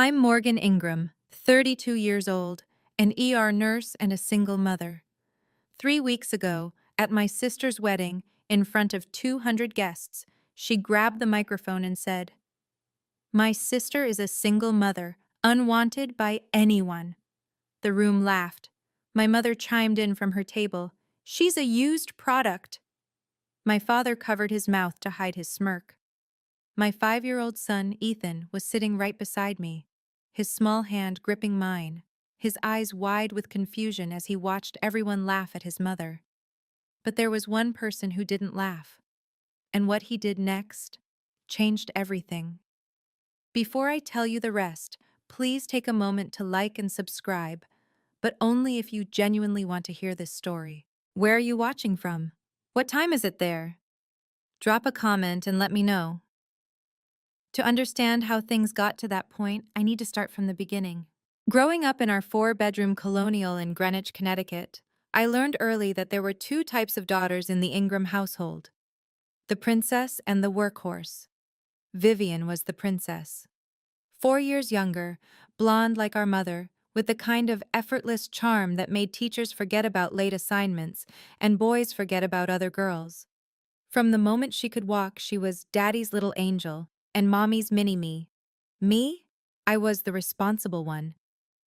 I'm Morgan Ingram, 32 years old, an ER nurse and a single mother. 3 weeks ago, at my sister's wedding, in front of 200 guests, she grabbed the microphone and said, "My sister is a single mother, unwanted by anyone." The room laughed. My mother chimed in from her table, "She's a used product." My father covered his mouth to hide his smirk. My 5-year-old son, Ethan, was sitting right beside me, his small hand gripping mine, his eyes wide with confusion as he watched everyone laugh at his mother. But there was one person who didn't laugh, and what he did next changed everything. Before I tell you the rest, please take a moment to like and subscribe, but only if you genuinely want to hear this story. Where are you watching from? What time is it there? Drop a comment and let me know. To understand how things got to that point, I need to start from the beginning. Growing up in our 4-bedroom colonial in Greenwich, Connecticut, I learned early that there were two types of daughters in the Ingram household: the princess and the workhorse. Vivian was the princess. 4 years younger, blonde like our mother, with the kind of effortless charm that made teachers forget about late assignments and boys forget about other girls. From the moment she could walk, she was Daddy's little angel and Mommy's mini-me. Me? I was the responsible one,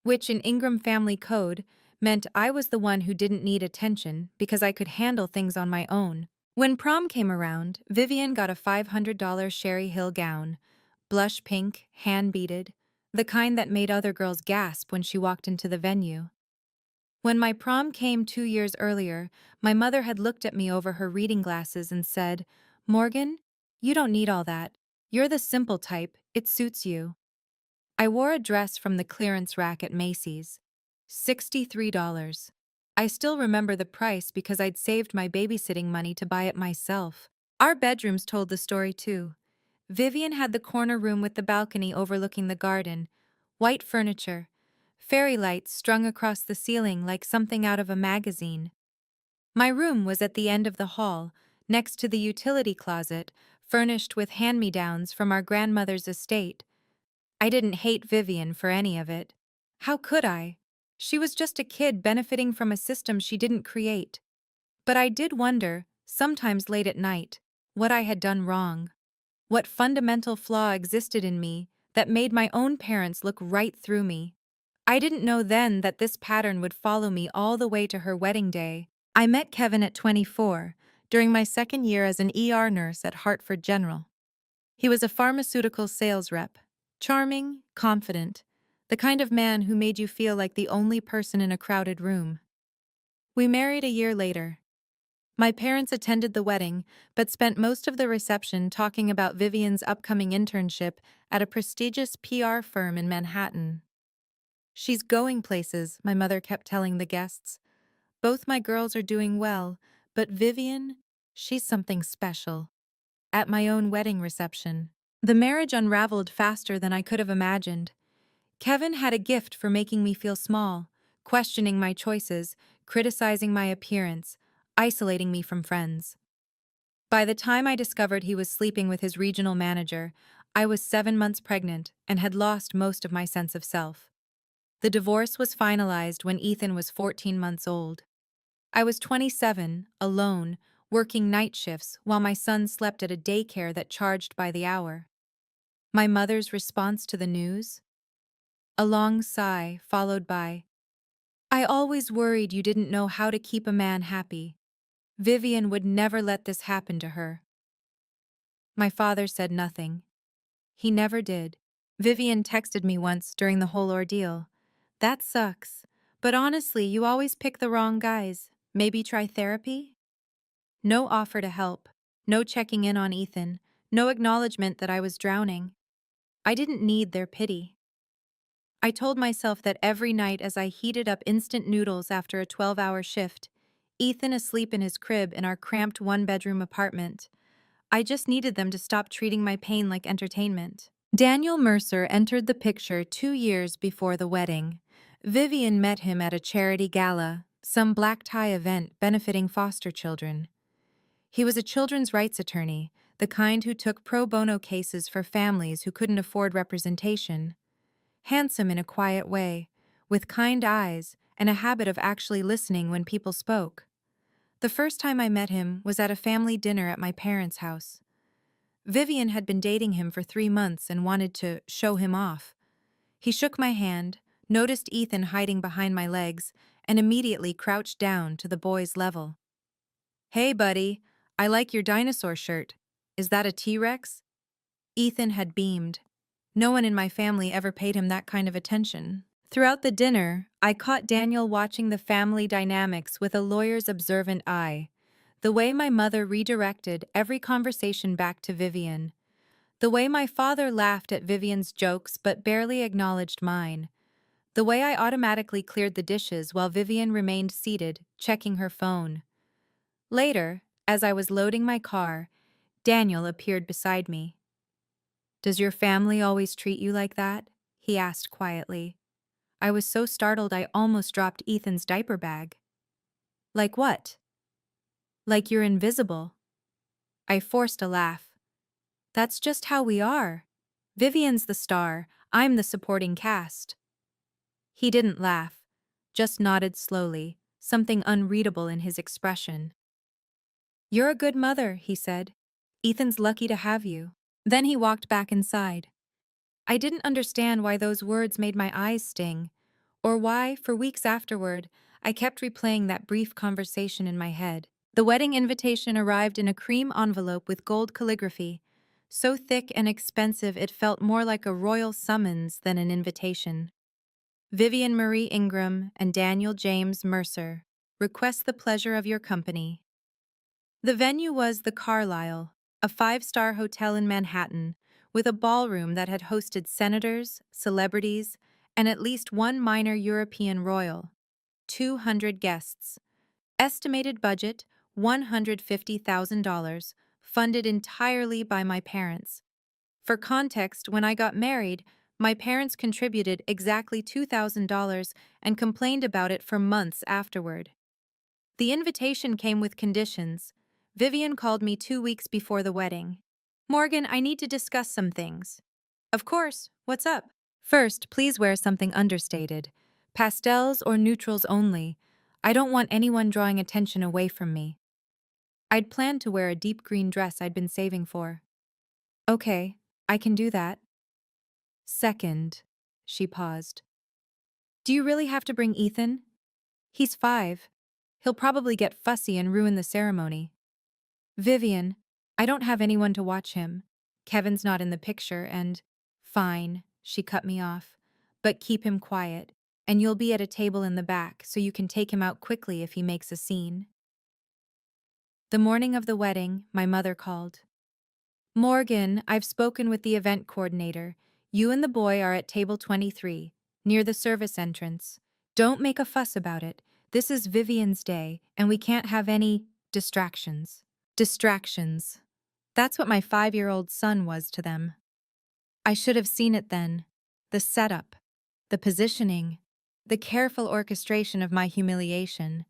which in Ingram family code meant I was the one who didn't need attention because I could handle things on my own. When prom came around, Vivian got a $500 Sherry Hill gown, blush pink, hand-beaded, the kind that made other girls gasp when she walked into the venue. When my prom came 2 years earlier, my mother had looked at me over her reading glasses and said, "Morgan, you don't need all that. You're the simple type, it suits you." I wore a dress from the clearance rack at Macy's. $63. I still remember the price because I'd saved my babysitting money to buy it myself. Our bedrooms told the story too. Vivian had the corner room with the balcony overlooking the garden, white furniture, fairy lights strung across the ceiling like something out of a magazine. My room was at the end of the hall, next to the utility closet, furnished with hand-me-downs from our grandmother's estate. I didn't hate Vivian for any of it. How could I? She was just a kid benefiting from a system she didn't create. But I did wonder, sometimes late at night, what I had done wrong. What fundamental flaw existed in me that made my own parents look right through me. I didn't know then that this pattern would follow me all the way to her wedding day. I met Kevin at 24, during my second year as an ER nurse at Hartford General. He was a pharmaceutical sales rep, charming, confident, the kind of man who made you feel like the only person in a crowded room. We married a year later. My parents attended the wedding, but spent most of the reception talking about Vivian's upcoming internship at a prestigious PR firm in Manhattan. "She's going places," my mother kept telling the guests. "Both my girls are doing well, but Vivian, she's something special." At my own wedding reception, the marriage unraveled faster than I could have imagined. Kevin had a gift for making me feel small, questioning my choices, criticizing my appearance, isolating me from friends. By the time I discovered he was sleeping with his regional manager, I was 7 months pregnant and had lost most of my sense of self. The divorce was finalized when Ethan was 14 months old. I was 27, alone, working night shifts while my son slept at a daycare that charged by the hour. My mother's response to the news? A long sigh, followed by, "I always worried you didn't know how to keep a man happy. Vivian would never let this happen to her." My father said nothing. He never did. Vivian texted me once during the whole ordeal. "That sucks. But honestly, you always pick the wrong guys. Maybe try therapy?" No offer to help, no checking in on Ethan, no acknowledgement that I was drowning. I didn't need their pity. I told myself that every night as I heated up instant noodles after a 12-hour shift, Ethan asleep in his crib in our cramped 1-bedroom apartment, I just needed them to stop treating my pain like entertainment. Daniel Mercer entered the picture 2 years before the wedding. Vivian met him at a charity gala, some black tie event benefiting foster children. He was a children's rights attorney, the kind who took pro bono cases for families who couldn't afford representation. handsome in a quiet way, with kind eyes and a habit of actually listening when people spoke. The first time I met him was at a family dinner at my parents' house. Vivian had been dating him for 3 months and wanted to show him off. He shook my hand, noticed Ethan hiding behind my legs, and immediately crouched down to the boy's level. "Hey, buddy, I like your dinosaur shirt. Is that a T-Rex?" Ethan had beamed. No one in my family ever paid him that kind of attention. Throughout the dinner, I caught Daniel watching the family dynamics with a lawyer's observant eye. The way my mother redirected every conversation back to Vivian. The way my father laughed at Vivian's jokes but barely acknowledged mine. The way I automatically cleared the dishes while Vivian remained seated, checking her phone. Later, as I was loading my car, Daniel appeared beside me. "Does your family always treat you like that?" he asked quietly. I was so startled I almost dropped Ethan's diaper bag. "Like what?" "Like you're invisible." I forced a laugh. "That's just how we are. Vivian's the star, I'm the supporting cast." He didn't laugh, just nodded slowly, something unreadable in his expression. "You're a good mother," he said. "Ethan's lucky to have you." Then he walked back inside. I didn't understand why those words made my eyes sting, or why, for weeks afterward, I kept replaying that brief conversation in my head. The wedding invitation arrived in a cream envelope with gold calligraphy, so thick and expensive it felt more like a royal summons than an invitation. "Vivian Marie Ingram and Daniel James Mercer request the pleasure of your company." The venue was the Carlyle, a five-star hotel in Manhattan, with a ballroom that had hosted senators, celebrities, and at least one minor European royal. 200 guests. Estimated budget $150,000, funded entirely by my parents. For context, when I got married, my parents contributed exactly $2,000 and complained about it for months afterward. The invitation came with conditions. Vivian called me 2 weeks before the wedding. "Morgan, I need to discuss some things." "Of course, what's up?" "First, please wear something understated. Pastels or neutrals only. I don't want anyone drawing attention away from me." I'd planned to wear a deep green dress I'd been saving for. "Okay, I can do that." "Second," she paused. "Do you really have to bring Ethan? He's 5. He'll probably get fussy and ruin the ceremony." "Vivian, I don't have anyone to watch him. Kevin's not in the picture and—" "Fine," she cut me off. "But keep him quiet, and you'll be at a table in the back so you can take him out quickly if he makes a scene." The morning of the wedding, my mother called. "Morgan, I've spoken with the event coordinator. You and the boy are at table 23, near the service entrance. Don't make a fuss about it. This is Vivian's day, and we can't have any distractions." Distractions. That's what my 5-year-old son was to them. I should have seen it then. The setup, the positioning, the careful orchestration of my humiliation.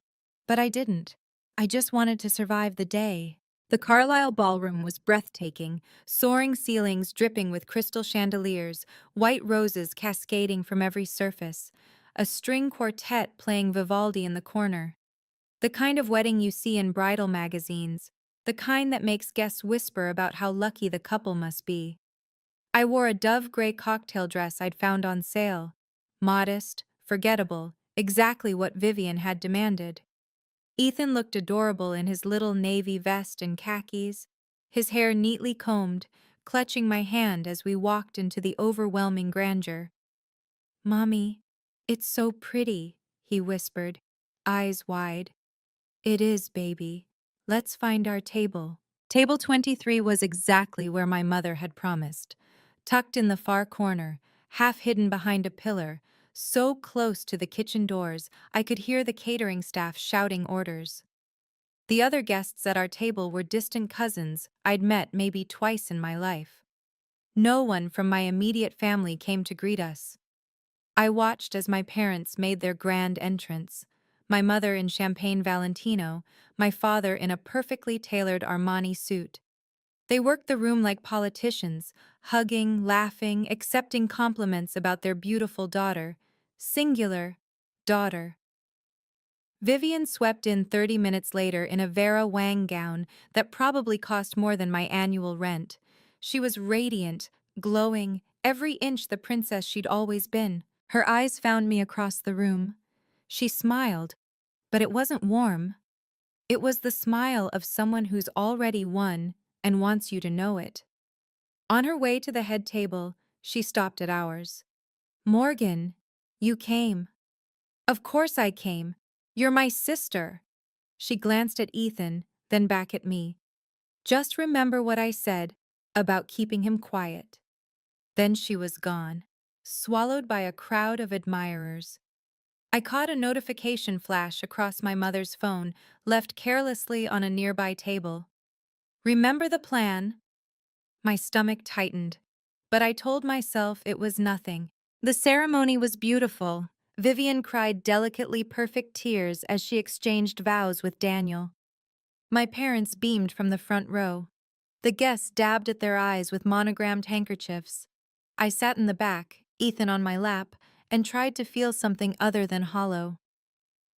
But I didn't. I just wanted to survive the day. The Carlisle ballroom was breathtaking, soaring ceilings dripping with crystal chandeliers, white roses cascading from every surface, a string quartet playing Vivaldi in the corner. The kind of wedding you see in bridal magazines, the kind that makes guests whisper about how lucky the couple must be. I wore a dove gray cocktail dress I'd found on sale. Modest, forgettable, exactly what Vivian had demanded. Ethan looked adorable in his little navy vest and khakis, his hair neatly combed, clutching my hand as we walked into the overwhelming grandeur. "Mommy, it's so pretty," he whispered, eyes wide. "It is, baby. Let's find our table." Table 23 was exactly where my mother had promised. Tucked in the far corner, half hidden behind a pillar, so close to the kitchen doors I could hear the catering staff shouting orders. The other guests at our table were distant cousins I'd met maybe twice in my life. No one from my immediate family came to greet us. I watched as my parents made their grand entrance, my mother in champagne Valentino, my father in a perfectly tailored Armani suit. They worked the room like politicians, hugging, laughing, accepting compliments about their beautiful daughter. Singular, daughter. Vivian swept in 30 minutes later in a Vera Wang gown that probably cost more than my annual rent. She was radiant, glowing, every inch the princess she'd always been. Her eyes found me across the room. She smiled, but it wasn't warm. It was the smile of someone who's already won and wants you to know it. On her way to the head table, she stopped at ours. "Morgan, you came." "Of course I came. You're my sister." She glanced at Ethan, then back at me. "Just remember what I said about keeping him quiet." Then she was gone, swallowed by a crowd of admirers. I caught a notification flash across my mother's phone, left carelessly on a nearby table. "Remember the plan?" My stomach tightened, but I told myself it was nothing. The ceremony was beautiful. Vivian cried delicately perfect tears as she exchanged vows with Daniel. My parents beamed from the front row. The guests dabbed at their eyes with monogrammed handkerchiefs. I sat in the back, Ethan on my lap, and tried to feel something other than hollow.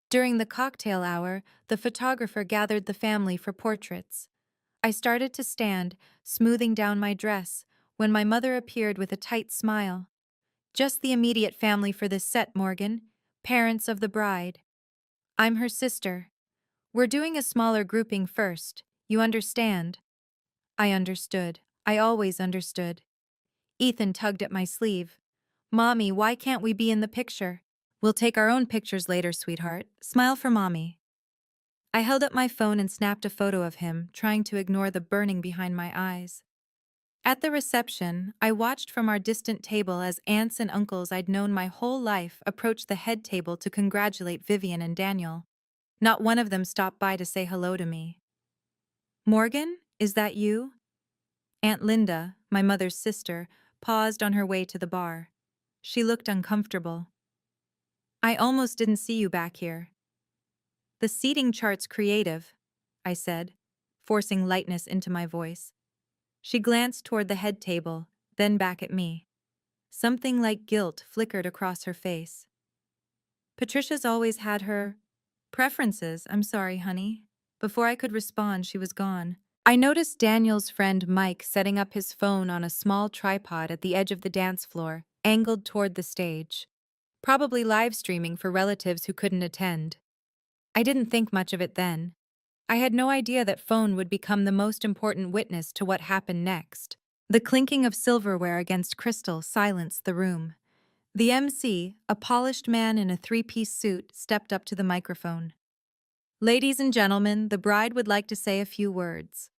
During the cocktail hour, the photographer gathered the family for portraits. I started to stand, smoothing down my dress, when my mother appeared with a tight smile. "Just the immediate family for this set, Morgan. Parents of the bride. I'm her sister. We're doing a smaller grouping first. You understand?" I understood. I always understood. Ethan tugged at my sleeve. "Mommy, why can't we be in the picture?" "We'll take our own pictures later, sweetheart. Smile for Mommy." I held up my phone and snapped a photo of him, trying to ignore the burning behind my eyes. At the reception, I watched from our distant table as aunts and uncles I'd known my whole life approached the head table to congratulate Vivian and Daniel. Not one of them stopped by to say hello to me. "Morgan, is that you?" Aunt Linda, my mother's sister, paused on her way to the bar. She looked uncomfortable. "I almost didn't see you back here." "The seating chart's creative," I said, forcing lightness into my voice. She glanced toward the head table, then back at me. Something like guilt flickered across her face. "Patricia's always had her preferences, I'm sorry, honey." Before I could respond, she was gone. I noticed Daniel's friend Mike setting up his phone on a small tripod at the edge of the dance floor, angled toward the stage. Probably live streaming for relatives who couldn't attend. I didn't think much of it then. I had no idea that phone would become the most important witness to what happened next. The clinking of silverware against crystal silenced the room. The MC, a polished man in a three-piece suit, stepped up to the microphone. "Ladies and gentlemen, the bride would like to say a few words."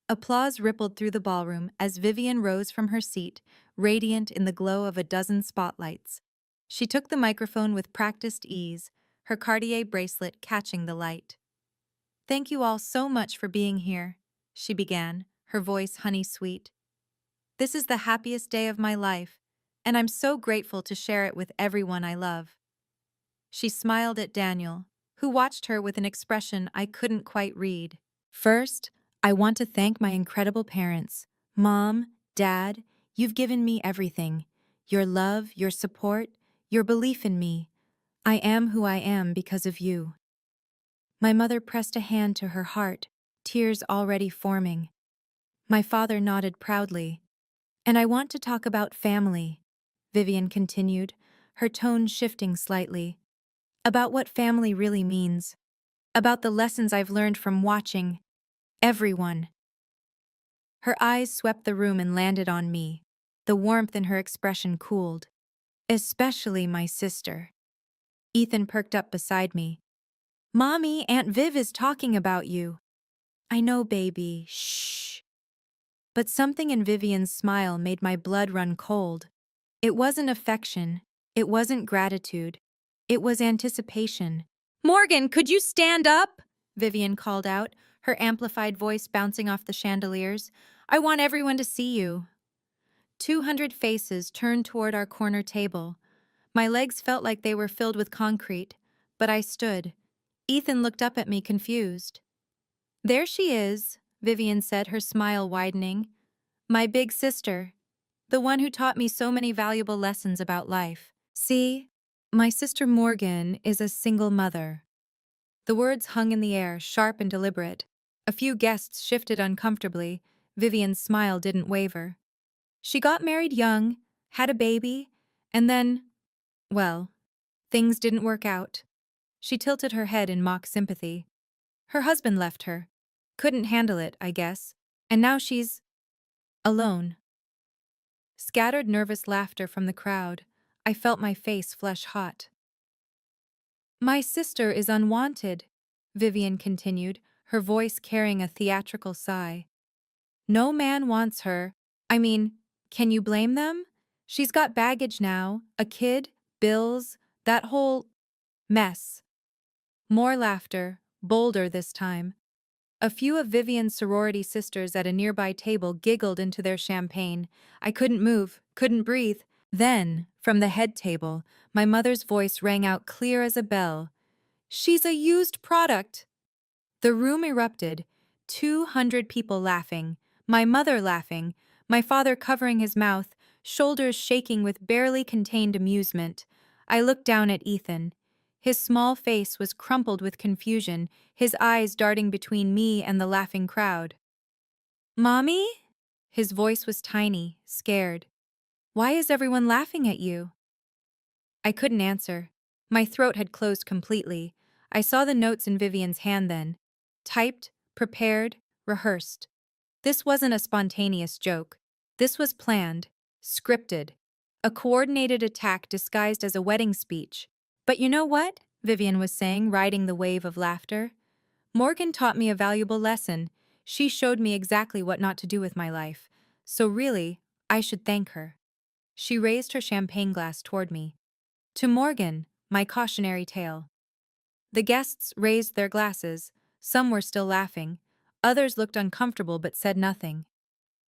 Applause rippled through the ballroom as Vivian rose from her seat, radiant in the glow of a dozen spotlights. She took the microphone with practiced ease, her Cartier bracelet catching the light. "Thank you all so much for being here," she began, her voice honey-sweet. "This is the happiest day of my life, and I'm so grateful to share it with everyone I love." She smiled at Daniel, who watched her with an expression I couldn't quite read. "First, I want to thank my incredible parents. Mom, Dad, you've given me everything. Your love, your support, your belief in me. I am who I am because of you." My mother pressed a hand to her heart, tears already forming. My father nodded proudly. "And I want to talk about family," Vivian continued, her tone shifting slightly. "About what family really means. About the lessons I've learned from watching everyone." Her eyes swept the room and landed on me. The warmth in her expression cooled. "Especially my sister." Ethan perked up beside me. "Mommy, Aunt Viv is talking about you." "I know, baby. Shh." But something in Vivian's smile made my blood run cold. It wasn't affection. It wasn't gratitude. It was anticipation. "Morgan, could you stand up?" Vivian called out, her amplified voice bouncing off the chandeliers. "I want everyone to see you." 200 faces turned toward our corner table. My legs felt like they were filled with concrete, but I stood. Ethan looked up at me confused. "There she is," Vivian said, her smile widening. "My big sister." The one who taught me so many valuable lessons about life. See, my sister Morgan is a single mother. The words hung in the air, sharp and deliberate. A few guests shifted uncomfortably. Vivian's smile didn't waver. She got married young, had a baby, and then, well, things didn't work out. She tilted her head in mock sympathy. Her husband left her. Couldn't handle it, I guess. And now she's alone. Scattered nervous laughter from the crowd. I felt my face flush hot. My sister is unwanted, Vivian continued, her voice carrying a theatrical sigh. No man wants her. I mean, can you blame them? She's got baggage now, a kid, bills, that whole mess. More laughter, bolder this time. A few of Vivian's sorority sisters at a nearby table giggled into their champagne. I couldn't move, couldn't breathe. Then, from the head table, my mother's voice rang out clear as a bell. She's a used product. The room erupted, 200 people laughing, my mother laughing, my father covering his mouth, shoulders shaking with barely contained amusement. I looked down at Ethan. His small face was crumpled with confusion, his eyes darting between me and the laughing crowd. Mommy? His voice was tiny, scared. Why is everyone laughing at you? I couldn't answer. My throat had closed completely. I saw the notes in Vivian's hand then. Typed, prepared, rehearsed. This wasn't a spontaneous joke. This was planned, scripted. A coordinated attack disguised as a wedding speech. But you know what? Vivian was saying, riding the wave of laughter. Morgan taught me a valuable lesson. She showed me exactly what not to do with my life. So really, I should thank her. She raised her champagne glass toward me. To Morgan, my cautionary tale. The guests raised their glasses. Some were still laughing. Others looked uncomfortable but said nothing.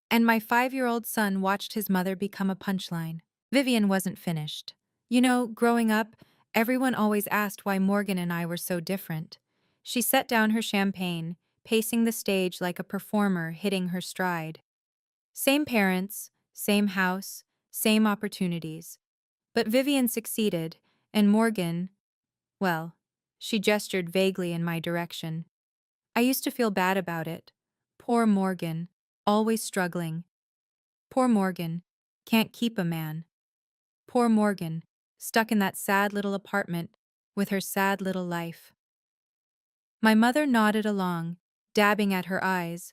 And my 5-year-old son watched his mother become a punchline. Vivian wasn't finished. You know, growing up, everyone always asked why Morgan and I were so different. She set down her champagne, pacing the stage like a performer hitting her stride. Same parents, same house, same opportunities. But Vivian succeeded, and Morgan, well, she gestured vaguely in my direction. I used to feel bad about it. Poor Morgan, always struggling. Poor Morgan, can't keep a man. Poor Morgan, stuck in that sad little apartment with her sad little life. My mother nodded along, dabbing at her eyes,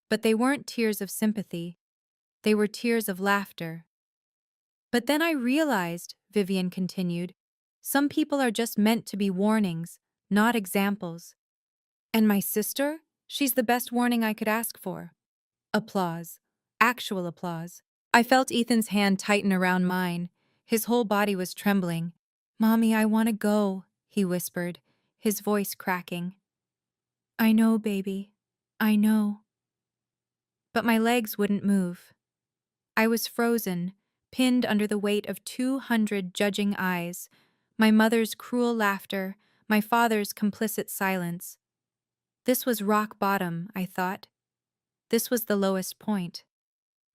but they weren't tears of sympathy. They were tears of laughter. But then I realized, Vivian continued, some people are just meant to be warnings, not examples. And my sister? She's the best warning I could ask for. Applause. Actual applause. I felt Ethan's hand tighten around mine. His whole body was trembling. Mommy, I want to go, he whispered, his voice cracking. I know, baby. I know. But my legs wouldn't move. I was frozen, pinned under the weight of 200 judging eyes, my mother's cruel laughter, my father's complicit silence. This was rock bottom, I thought. This was the lowest point.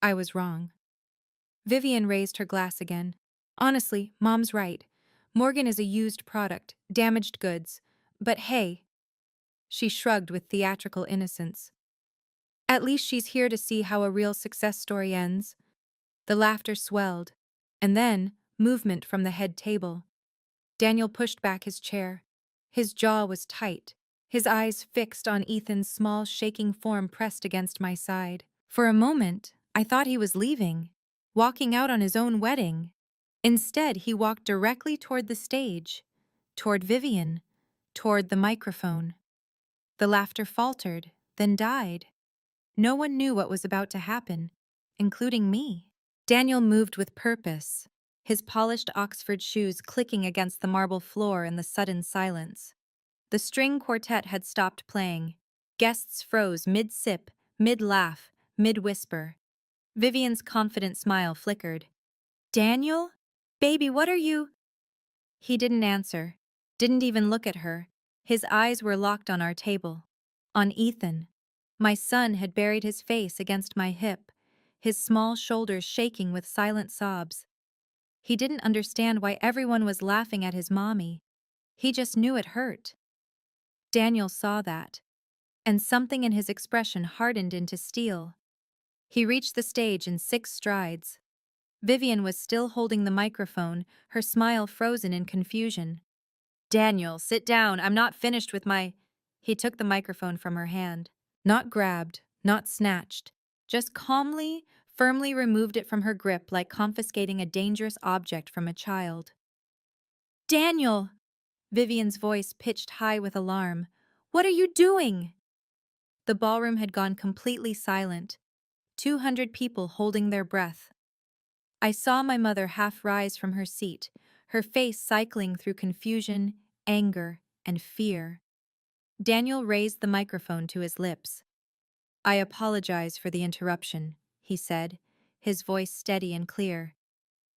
I was wrong. Vivian raised her glass again. Honestly, Mom's right. Morgan is a used product, damaged goods. But hey, she shrugged with theatrical innocence. At least she's here to see how a real success story ends. The laughter swelled, and then movement from the head table. Daniel pushed back his chair. His jaw was tight, his eyes fixed on Ethan's small, shaking form pressed against my side. For a moment, I thought he was leaving, walking out on his own wedding. Instead, he walked directly toward the stage, toward Vivian, toward the microphone. The laughter faltered, then died. No one knew what was about to happen, including me. Daniel moved with purpose, his polished Oxford shoes clicking against the marble floor in the sudden silence. The string quartet had stopped playing. Guests froze mid-sip, mid-laugh, mid-whisper. Vivian's confident smile flickered. Daniel? Baby, what are you? He didn't answer, didn't even look at her. His eyes were locked on our table. On Ethan. My son had buried his face against my hip, his small shoulders shaking with silent sobs. He didn't understand why everyone was laughing at his mommy. He just knew it hurt. Daniel saw that, and something in his expression hardened into steel. He reached the stage in 6 strides. Vivian was still holding the microphone, her smile frozen in confusion. "Daniel, sit down, I'm not finished with my—" He took the microphone from her hand. Not grabbed, not snatched, just calmly, firmly removed it from her grip like confiscating a dangerous object from a child. "Daniel!" Vivian's voice pitched high with alarm. "What are you doing?" The ballroom had gone completely silent, 200 people holding their breath. I saw my mother half rise from her seat, her face cycling through confusion, anger, and fear. Daniel raised the microphone to his lips. "I apologize for the interruption," he said, his voice steady and clear.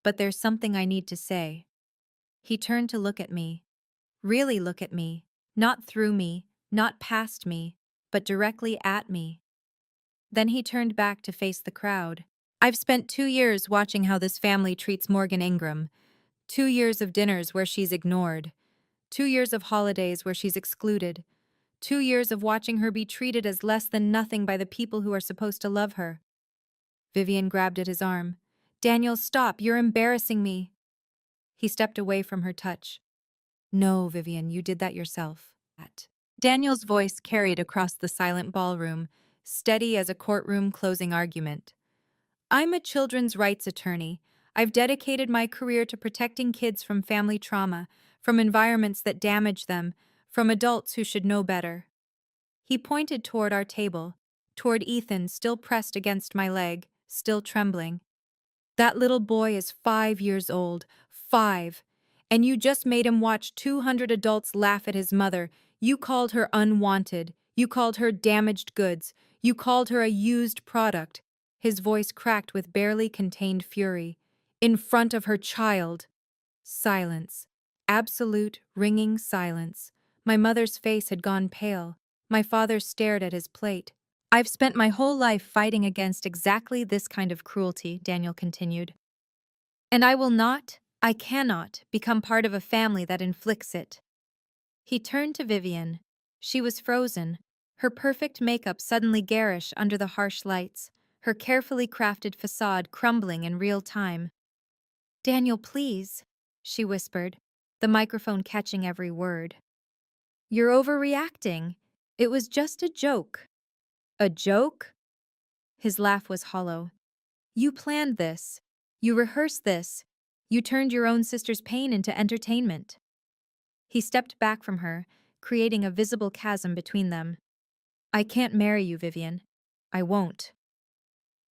"But there's something I need to say." He turned to look at me. Really look at me. Not through me, not past me, but directly at me. Then he turned back to face the crowd. "I've spent 2 years watching how this family treats Morgan Ingram. 2 years of dinners where she's ignored. 2 years of holidays where she's excluded. 2 years of watching her be treated as less than nothing by the people who are supposed to love her." Vivian grabbed at his arm. "Daniel, stop, you're embarrassing me." He stepped away from her touch. "No, Vivian, you did that yourself." Daniel's voice carried across the silent ballroom, steady as a courtroom closing argument. "I'm a children's rights attorney. I've dedicated my career to protecting kids from family trauma, from environments that damage them, from adults who should know better." He pointed toward our table, toward Ethan still pressed against my leg, still trembling. "That little boy is 5 years old. 5. And you just made him watch 200 adults laugh at his mother. You called her unwanted. You called her damaged goods. You called her a used product." His voice cracked with barely contained fury. "In front of her child." Silence. Absolute, ringing silence. My mother's face had gone pale. My father stared at his plate. "I've spent my whole life fighting against exactly this kind of cruelty," Daniel continued. "And I cannot, become part of a family that inflicts it." He turned to Vivian. She was frozen, her perfect makeup suddenly garish under the harsh lights, her carefully crafted facade crumbling in real time. "Daniel, please," she whispered, the microphone catching every word. "You're overreacting. It was just a joke." "A joke?" His laugh was hollow. "You planned this. You rehearsed this. You turned your own sister's pain into entertainment." He stepped back from her, creating a visible chasm between them. "I can't marry you, Vivian. I won't."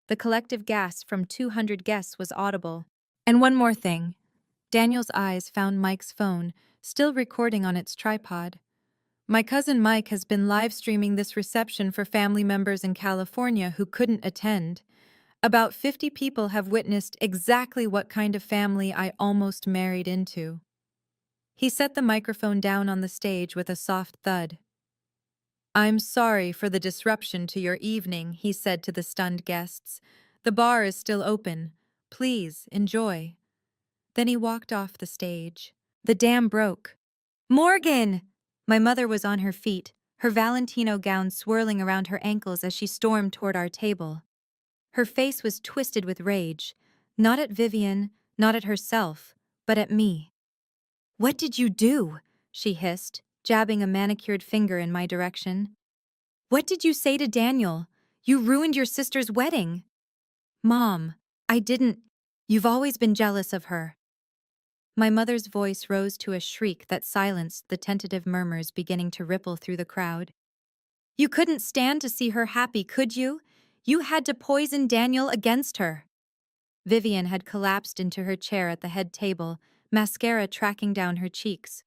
The collective gasp from 200 guests was audible. "And one more thing." Daniel's eyes found Mike's phone, still recording on its tripod. "My cousin Mike has been live streaming this reception for family members in California who couldn't attend. About 50 people have witnessed exactly what kind of family I almost married into." He set the microphone down on the stage with a soft thud. "I'm sorry for the disruption to your evening," he said to the stunned guests. "The bar is still open. Please, enjoy." Then he walked off the stage. The dam broke. "Morgan!" My mother was on her feet, her Valentino gown swirling around her ankles as she stormed toward our table. Her face was twisted with rage, not at Vivian, not at herself, but at me. "What did you do?" she hissed, jabbing a manicured finger in my direction. "What did you say to Daniel? You ruined your sister's wedding." "Mom, I didn't. You've always been jealous of her." My mother's voice rose to a shriek that silenced the tentative murmurs beginning to ripple through the crowd. "You couldn't stand to see her happy, could you? You had to poison Daniel against her." Vivian had collapsed into her chair at the head table, mascara tracking down her cheeks.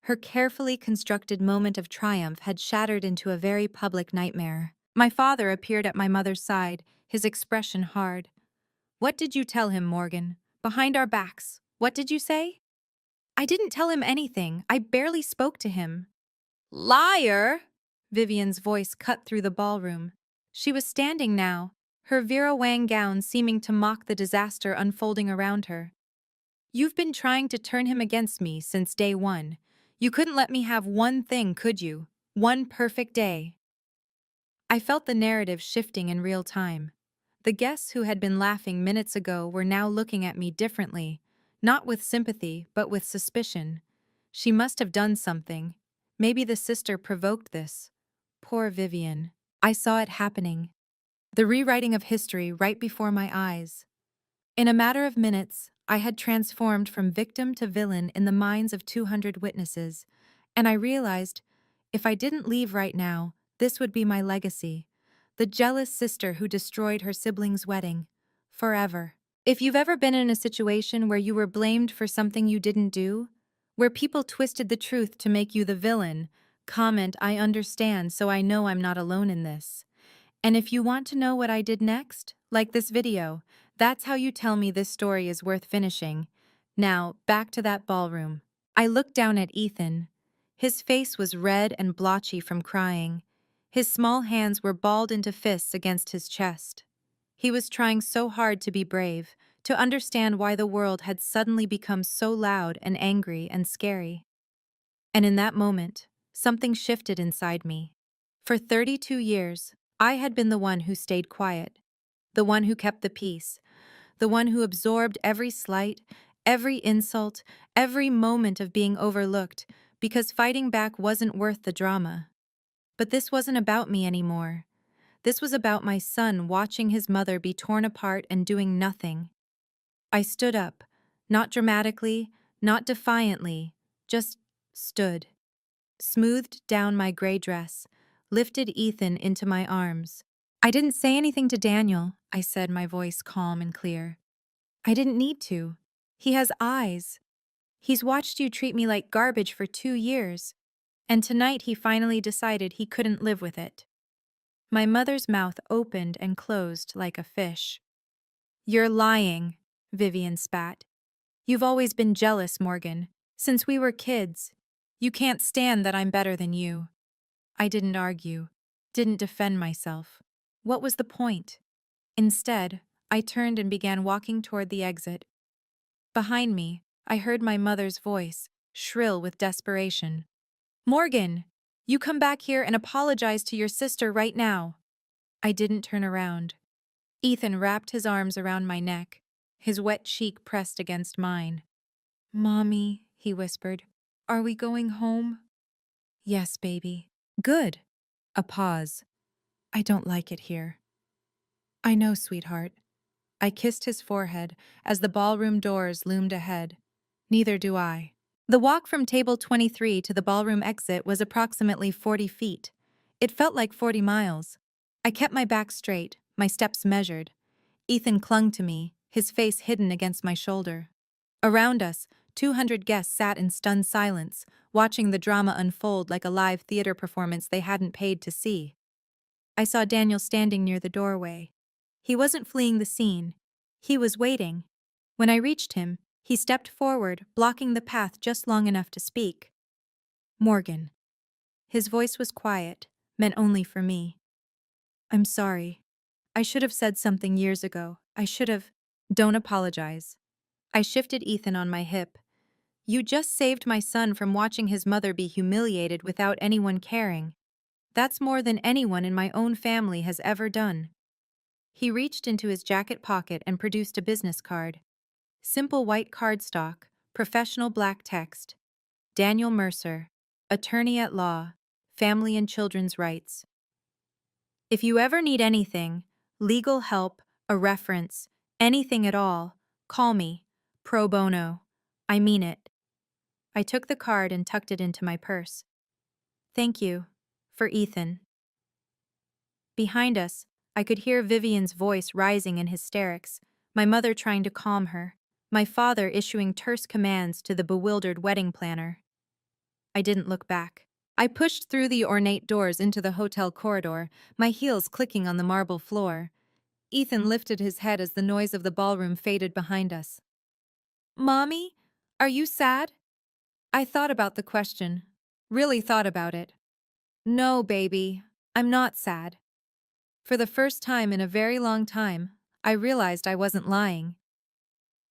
Her carefully constructed moment of triumph had shattered into a very public nightmare. My father appeared at my mother's side, his expression hard. "What did you tell him, Morgan? Behind our backs. What did you say?" "I didn't tell him anything. I barely spoke to him." "Liar!" Vivian's voice cut through the ballroom. She was standing now, her Vera Wang gown seeming to mock the disaster unfolding around her. "You've been trying to turn him against me since day one. You couldn't let me have one thing, could you? One perfect day." I felt the narrative shifting in real time. The guests who had been laughing minutes ago were now looking at me differently, not with sympathy, but with suspicion. She must have done something. Maybe the sister provoked this. Poor Vivian. I saw it happening. The rewriting of history right before my eyes. In a matter of minutes, I had transformed from victim to villain in the minds of 200 witnesses, and I realized, if I didn't leave right now, this would be my legacy. The jealous sister who destroyed her sibling's wedding. Forever. If you've ever been in a situation where you were blamed for something you didn't do, where people twisted the truth to make you the villain, comment "I understand, so I know I'm not alone in this." And if you want to know what I did next, like this video, that's how you tell me this story is worth finishing. Now, back to that ballroom. I looked down at Ethan. His face was red and blotchy from crying. His small hands were balled into fists against his chest. He was trying so hard to be brave, to understand why the world had suddenly become so loud and angry and scary. And in that moment, something shifted inside me. For 32 years, I had been the one who stayed quiet, the one who kept the peace, the one who absorbed every slight, every insult, every moment of being overlooked, because fighting back wasn't worth the drama. But this wasn't about me anymore. This was about my son watching his mother be torn apart and doing nothing. I stood up, not dramatically, not defiantly, just stood. Smoothed down my gray dress, lifted Ethan into my arms. "I didn't say anything to Daniel," I said, my voice calm and clear. "I didn't need to. He has eyes. He's watched you treat me like garbage for 2 years. And tonight he finally decided he couldn't live with it." My mother's mouth opened and closed like a fish. "You're lying," Vivian spat. "You've always been jealous, Morgan. Since we were kids. You can't stand that I'm better than you." I didn't argue, didn't defend myself. What was the point? Instead, I turned and began walking toward the exit. Behind me, I heard my mother's voice, shrill with desperation. "Morgan! You come back here and apologize to your sister right now." I didn't turn around. Ethan wrapped his arms around my neck, his wet cheek pressed against mine. "Mommy," he whispered, "are we going home?" "Yes, baby." "Good." A pause. "I don't like it here." "I know, sweetheart." I kissed his forehead as the ballroom doors loomed ahead. "Neither do I." The walk from table 23 to the ballroom exit was approximately 40 feet. It felt like 40 miles. I kept my back straight, my steps measured. Ethan clung to me, his face hidden against my shoulder. Around us, 200 guests sat in stunned silence, watching the drama unfold like a live theater performance they hadn't paid to see. I saw Daniel standing near the doorway. He wasn't fleeing the scene. He was waiting. When I reached him, he stepped forward, blocking the path just long enough to speak. "Morgan." His voice was quiet, meant only for me. "I'm sorry. I should have said something years ago. I should have—" "Don't apologize." I shifted Ethan on my hip. "You just saved my son from watching his mother be humiliated without anyone caring. That's more than anyone in my own family has ever done." He reached into his jacket pocket and produced a business card. Simple white cardstock, professional black text. Daniel Mercer, attorney at law, family and children's rights. "If you ever need anything, legal help, a reference, anything at all, call me. Pro bono. I mean it." I took the card and tucked it into my purse. "Thank you. For Ethan." Behind us, I could hear Vivian's voice rising in hysterics, my mother trying to calm her, my father issuing terse commands to the bewildered wedding planner. I didn't look back. I pushed through the ornate doors into the hotel corridor, my heels clicking on the marble floor. Ethan lifted his head as the noise of the ballroom faded behind us. "Mommy, are you sad?" I thought about the question. Really thought about it. "No, baby, I'm not sad." For the first time in a very long time, I realized I wasn't lying.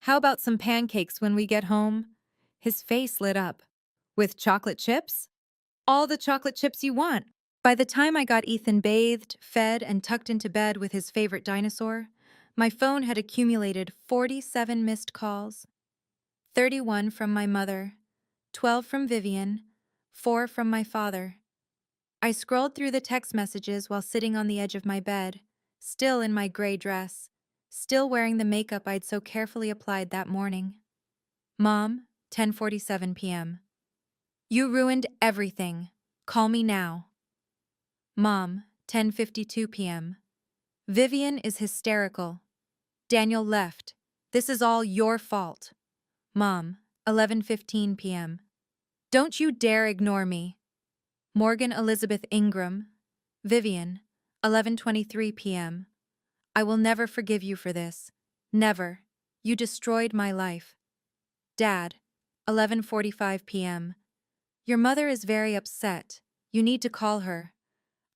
How about some pancakes when we get home? His face lit up. With chocolate chips? All the chocolate chips you want. By the time I got Ethan bathed, fed, and tucked into bed with his favorite dinosaur, my phone had accumulated 47 missed calls, 31 from my mother, 12 from Vivian, 4 from my father. I scrolled through the text messages while sitting on the edge of my bed, still in my gray dress, still wearing the makeup I'd so carefully applied that morning. Mom, 10:47 p.m. You ruined everything. Call me now. Mom, 10:52 p.m. Vivian is hysterical. Daniel left. This is all your fault. Mom, 11:15 p.m. Don't you dare ignore me. Morgan Elizabeth Ingram. Vivian, 11:23 p.m. I will never forgive you for this. Never. You destroyed my life. Dad, 11:45 p.m. Your mother is very upset. You need to call her.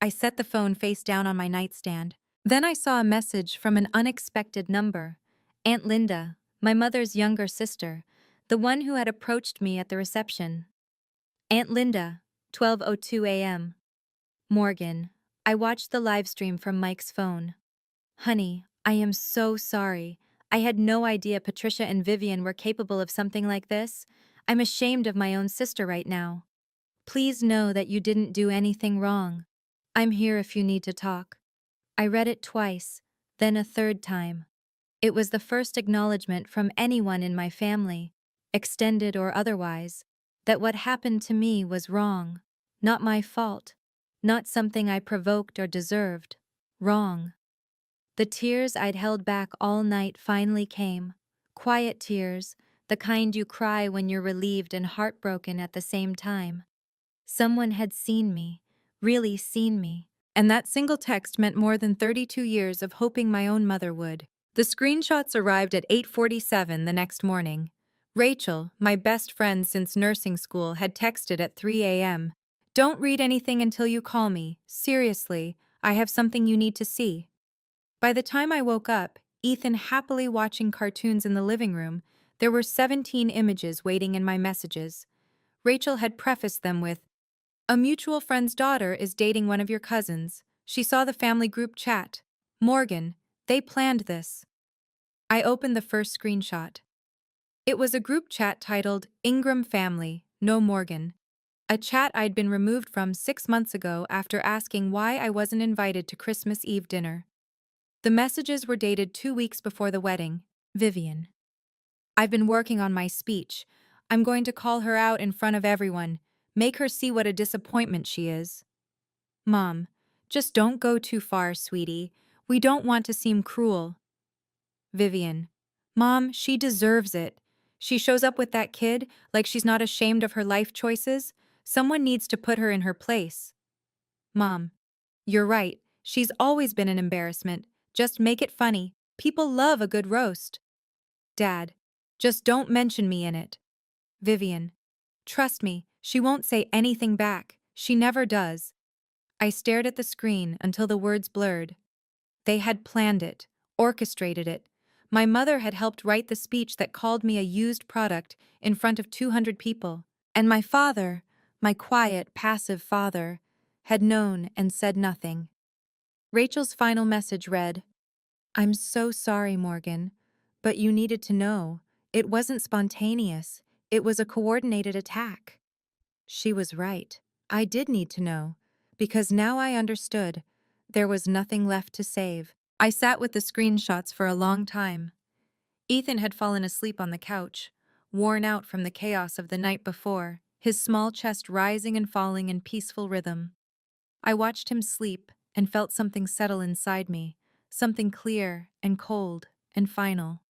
I set the phone face down on my nightstand. Then I saw a message from an unexpected number. Aunt Linda, my mother's younger sister, the one who had approached me at the reception. Aunt Linda, 12:02 a.m. Morgan, I watched the live stream from Mike's phone. Honey, I am so sorry. I had no idea Patricia and Vivian were capable of something like this. I'm ashamed of my own sister right now. Please know that you didn't do anything wrong. I'm here if you need to talk. I read it twice, then a third time. It was the first acknowledgement from anyone in my family, extended or otherwise, that what happened to me was wrong. Not my fault. Not something I provoked or deserved. Wrong. The tears I'd held back all night finally came. Quiet tears, the kind you cry when you're relieved and heartbroken at the same time. Someone had seen me, really seen me. And that single text meant more than 32 years of hoping my own mother would. The screenshots arrived at 8:47 the next morning. Rachel, my best friend since nursing school, had texted at 3 a.m. Don't read anything until you call me. Seriously, I have something you need to see. By the time I woke up, Ethan happily watching cartoons in the living room, there were 17 images waiting in my messages. Rachel had prefaced them with, a mutual friend's daughter is dating one of your cousins. She saw the family group chat. Morgan, they planned this. I opened the first screenshot. It was a group chat titled Ingram Family, No Morgan. A chat I'd been removed from 6 months ago after asking why I wasn't invited to Christmas Eve dinner. The messages were dated 2 weeks before the wedding. Vivian. I've been working on my speech. I'm going to call her out in front of everyone. Make her see what a disappointment she is. Mom, just don't go too far, sweetie. We don't want to seem cruel. Vivian. Mom, she deserves it. She shows up with that kid like she's not ashamed of her life choices. Someone needs to put her in her place. Mom. You're right. She's always been an embarrassment. Just make it funny. People love a good roast. Dad. Just don't mention me in it. Vivian. Trust me, she won't say anything back. She never does. I stared at the screen until the words blurred. They had planned it, orchestrated it. My mother had helped write the speech that called me a used product in front of 200 people. And my father, my quiet, passive father, had known and said nothing. Rachel's final message read, I'm so sorry, Morgan, but you needed to know. It wasn't spontaneous. It was a coordinated attack. She was right. I did need to know, because now I understood. There was nothing left to save. I sat with the screenshots for a long time. Ethan had fallen asleep on the couch, worn out from the chaos of the night before, his small chest rising and falling in peaceful rhythm. I watched him sleep and felt something settle inside me, something clear and cold and final.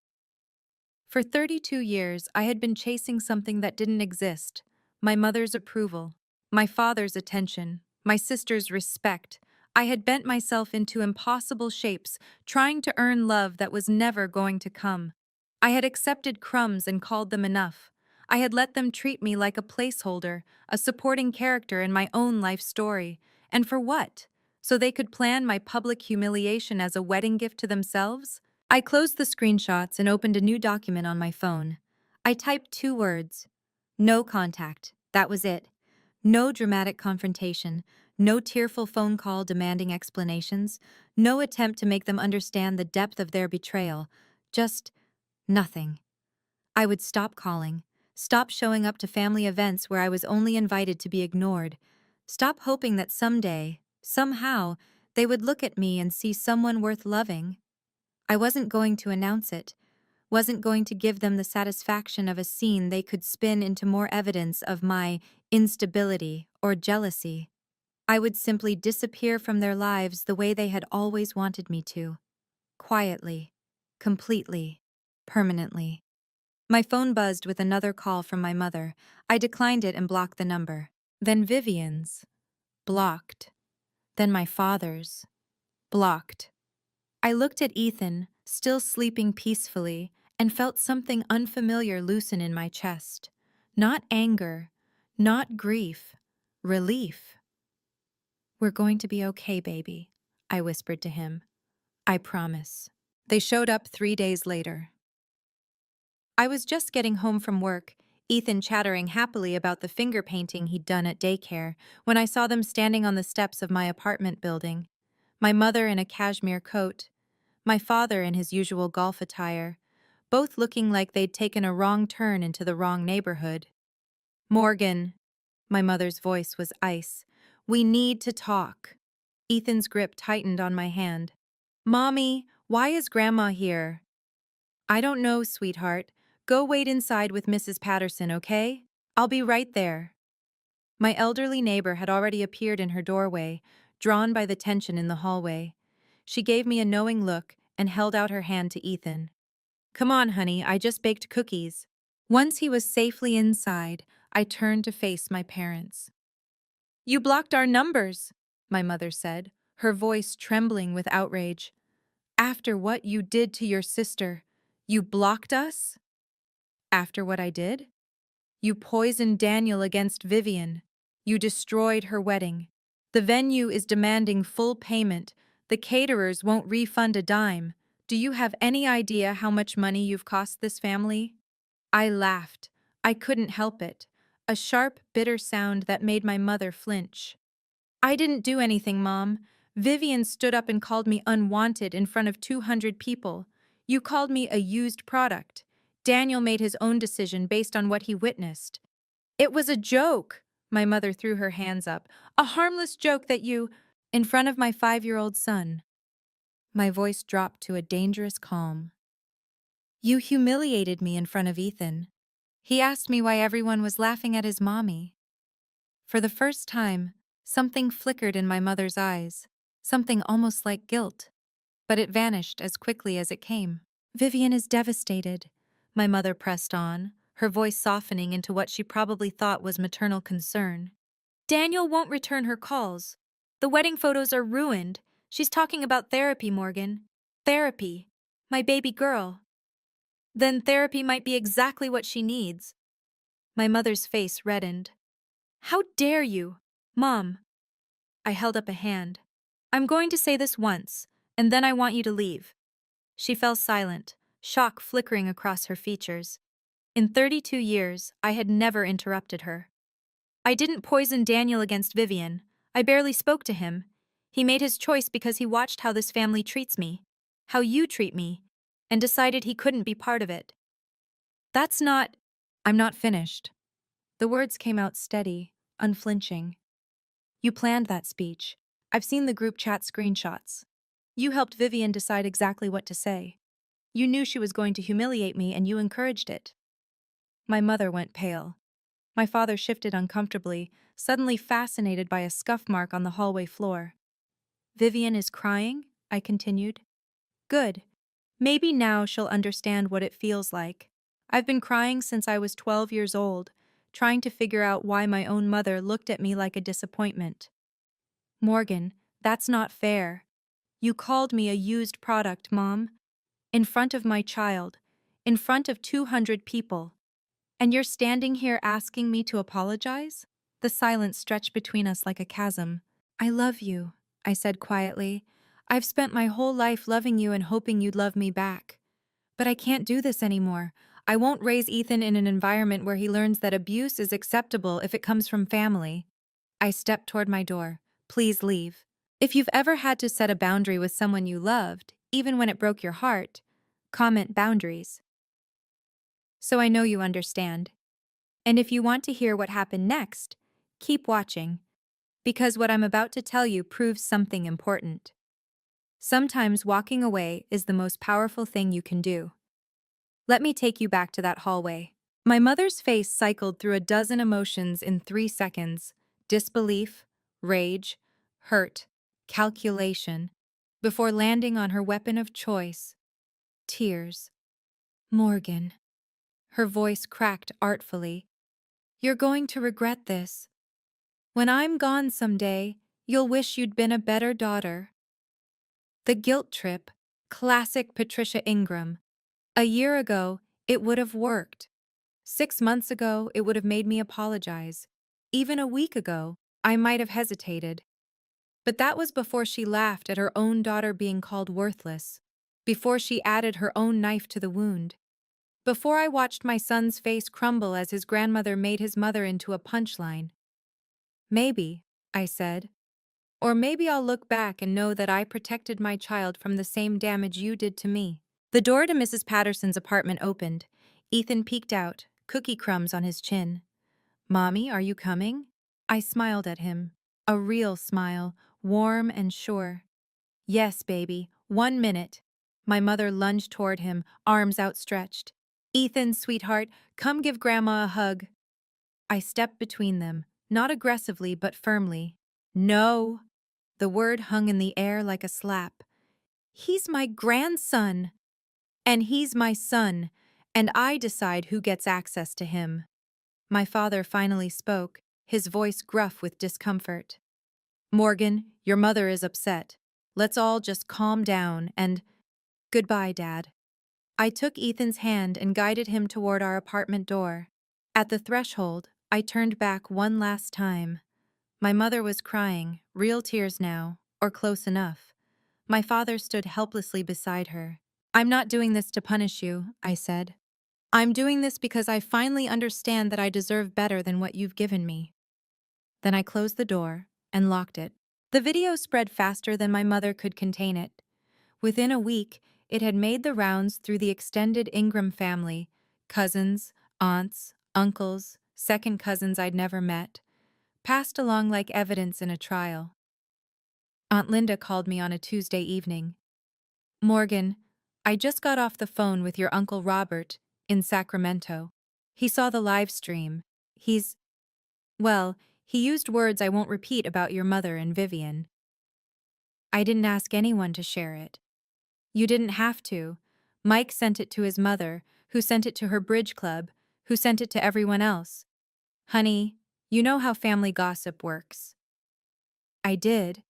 For 32 years, I had been chasing something that didn't exist. My mother's approval, my father's attention, my sister's respect. I had bent myself into impossible shapes, trying to earn love that was never going to come. I had accepted crumbs and called them enough. I had let them treat me like a placeholder, a supporting character in my own life story. And for what? so they could plan my public humiliation as a wedding gift to themselves? I closed the screenshots and opened a new document on my phone. I typed 2 words. No contact. That was it. No dramatic confrontation. No tearful phone call demanding explanations. No attempt to make them understand the depth of their betrayal. Just nothing. I would stop calling. Stop showing up to family events where I was only invited to be ignored. Stop hoping that someday, somehow, they would look at me and see someone worth loving. I wasn't going to announce it, wasn't going to give them the satisfaction of a scene they could spin into more evidence of my instability or jealousy. I would simply disappear from their lives the way they had always wanted me to. Quietly, completely, permanently. My phone buzzed with another call from my mother. I declined it and blocked the number. Then Vivian's. Blocked. Then my father's. Blocked. I looked at Ethan, still sleeping peacefully, and felt something unfamiliar loosen in my chest. Not anger, not grief, relief. "We're going to be okay, baby," I whispered to him. "I promise." They showed up 3 days later. I was just getting home from work, Ethan chattering happily about the finger painting he'd done at daycare, when I saw them standing on the steps of my apartment building. My mother in a cashmere coat, my father in his usual golf attire, both looking like they'd taken a wrong turn into the wrong neighborhood. "Morgan," my mother's voice was ice, "we need to talk." Ethan's grip tightened on my hand. "Mommy, why is Grandma here?" "I don't know, sweetheart. Go wait inside with Mrs. Patterson, okay? I'll be right there." My elderly neighbor had already appeared in her doorway, drawn by the tension in the hallway. She gave me a knowing look and held out her hand to Ethan. "Come on, honey, I just baked cookies." Once he was safely inside, I turned to face my parents. "You blocked our numbers," my mother said, her voice trembling with outrage. "After what you did to your sister, you blocked us?" "After what I did? You poisoned Daniel against Vivian. You destroyed her wedding. The venue is demanding full payment. The caterers won't refund a dime. Do you have any idea how much money you've cost this family?" I laughed. I couldn't help it. A sharp, bitter sound that made my mother flinch. "I didn't do anything, Mom. Vivian stood up and called me unwanted in front of 200 people. You called me a used product. Daniel made his own decision based on what he witnessed. It was a joke." My mother threw her hands up. "A harmless joke that you—" In front of my 5-year-old son. My voice dropped to a dangerous calm. "You humiliated me in front of Ethan. He asked me why everyone was laughing at his mommy." For the first time, something flickered in my mother's eyes, something almost like guilt, but it vanished as quickly as it came. "Vivian is devastated," my mother pressed on, her voice softening into what she probably thought was maternal concern. "Daniel won't return her calls. The wedding photos are ruined. She's talking about therapy, Morgan. Therapy. My baby girl. Then therapy might be exactly what she needs." My mother's face reddened. "How dare you? Mom." I held up a hand. "I'm going to say this once, and then I want you to leave." She fell silent, shock flickering across her features. In 32 years, I had never interrupted her. "I didn't poison Daniel against Vivian. I barely spoke to him. He made his choice because he watched how this family treats me, how you treat me, and decided he couldn't be part of it. That's not—" I'm not finished. The words came out steady, unflinching. "You planned that speech. I've seen the group chat screenshots. You helped Vivian decide exactly what to say. You knew she was going to humiliate me and you encouraged it." My mother went pale. My father shifted uncomfortably, suddenly fascinated by a scuff mark on the hallway floor. "Vivian is crying?" I continued. "Good. Maybe now she'll understand what it feels like. I've been crying since I was 12 years old, trying to figure out why my own mother looked at me like a disappointment." "Morgan, that's not fair. You called me a used product, Mom. In front of my child. In front of 200 people. And you're standing here asking me to apologize?" The silence stretched between us like a chasm. "I love you," I said quietly. "I've spent my whole life loving you and hoping you'd love me back. But I can't do this anymore. I won't raise Ethan in an environment where he learns that abuse is acceptable if it comes from family." I stepped toward my door. "Please leave. If you've ever had to set a boundary with someone you loved, even when it broke your heart, comment boundaries. So I know you understand. And if you want to hear what happened next, keep watching, because what I'm about to tell you proves something important. Sometimes walking away is the most powerful thing you can do. Let me take you back to that hallway." My mother's face cycled through a dozen emotions in 3 seconds: disbelief, rage, hurt, calculation, before landing on her weapon of choice: tears. "Morgan." Her voice cracked artfully. "You're going to regret this. When I'm gone someday, you'll wish you'd been a better daughter." The guilt trip, classic Patricia Ingram. A year ago, it would have worked. 6 months ago, it would have made me apologize. Even a week ago, I might have hesitated. But that was before she laughed at her own daughter being called worthless, before she added her own knife to the wound, before I watched my son's face crumble as his grandmother made his mother into a punchline. "Maybe," I said. "Or maybe I'll look back and know that I protected my child from the same damage you did to me." The door to Mrs. Patterson's apartment opened. Ethan peeked out, cookie crumbs on his chin. "Mommy, are you coming?" I smiled at him. A real smile, warm and sure. "Yes, baby, 1 minute." My mother lunged toward him, arms outstretched. "Ethan, sweetheart, come give Grandma a hug." I stepped between them, not aggressively but firmly. "No." The word hung in the air like a slap. "He's my grandson. And he's my son, and I decide who gets access to him." My father finally spoke, his voice gruff with discomfort. "Morgan, your mother is upset. Let's all just calm down and—" "Goodbye, Dad." I took Ethan's hand and guided him toward our apartment door. At the threshold, I turned back one last time. My mother was crying, real tears now, or close enough. My father stood helplessly beside her. "I'm not doing this to punish you," I said. "I'm doing this because I finally understand that I deserve better than what you've given me." Then I closed the door and locked it. The video spread faster than my mother could contain it. Within a week, it had made the rounds through the extended Ingram family: cousins, aunts, uncles, second cousins I'd never met, passed along like evidence in a trial. Aunt Linda called me on a Tuesday evening. "Morgan, I just got off the phone with your Uncle Robert in Sacramento. He saw the live stream. Well, he used words I won't repeat about your mother and Vivian. I didn't ask anyone to share it. You didn't have to. Mike sent it to his mother, who sent it to her bridge club, who sent it to everyone else. Honey, you know how family gossip works." I did.